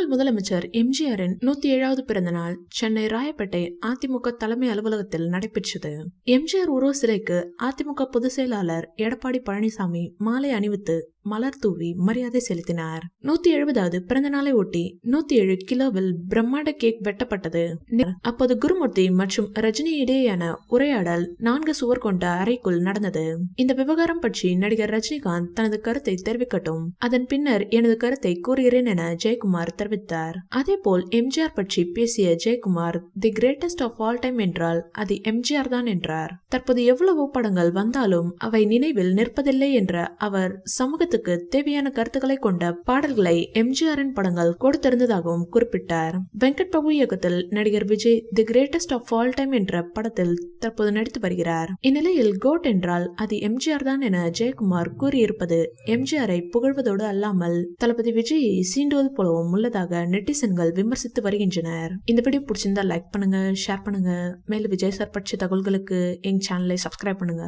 முன்னாள் முதலமைச்சர் எம்ஜிஆரின் 107வது பிறந்த நாள் சென்னை ராயப்பேட்டை அதிமுக தலைமை அலுவலகத்தில் நடைபெற்றது. எம்ஜிஆர் உருவ சிலைக்கு அதிமுக பொதுச் செயலாளர் எடப்பாடி பழனிசாமி மாலை அணிவித்து மலர் தூவி மரியாதை செலுத்தினார். 170வது பிறந்த நாளை ஒட்டி 107 கிலோவில் பிரம்மாண்ட கேக் வெட்டப்பட்டது. அப்போது குருமூர்த்தி மற்றும் ரஜினி இடையேயான உரையாடல் 4 சுவர் கொண்ட அறைக்குள் நடந்தது. இந்த விவகாரம் பற்றி நடிகர் ரஜினிகாந்த் தனது கருத்தை தெரிவிக்கட்டும், அதன் பின்னர் எனது கருத்தை கூறுகிறேன் என ஜெயக்குமார் தெரிவித்தார். அதேபோல் எம்ஜிஆர் பற்றி பேசிய Jayakumar, the greatest of all time என்றால் அது எம்ஜிஆர் தான் என்றார். தற்போது எவ்வளவோ படங்கள் வந்தாலும் அவை நினைவில் நிற்பதில்லை என்ற அவர் சமூகத்துக்கு தேவையான கருத்துக்களை கொண்ட பாடல்களை எம்ஜிஆரின் படங்கள் கொடுத்திருந்ததாகவும் குறிப்பிட்டார். வெங்கட் பிரபு இயக்கத்தில் நடிகர் Vijay the greatest of all time என்ற படத்தில் தற்போது நடித்து வருகிறார். இந்நிலையில் கோட் என்றால் அது எம்ஜிஆர் தான் என ஜெயக்குமார் கூறியிருப்பது எம்ஜிஆரை புகழ்வதோடு அல்லாமல் தளபதி விஜயை சீண்டுவது போலவும் உள்ளதாக நெட்டிசன்கள் விமர்சித்து வருகின்றனர். இந்த வீடியோ பிடிச்சிருந்தா லைக் பண்ணுங்க, ஷேர் பண்ணுங்க. மேலும் விஜய் சார் பற்றிய தகவல்களுக்கு எங்க சேனலை சப்ஸ்கிரைப் பண்ணுங்க.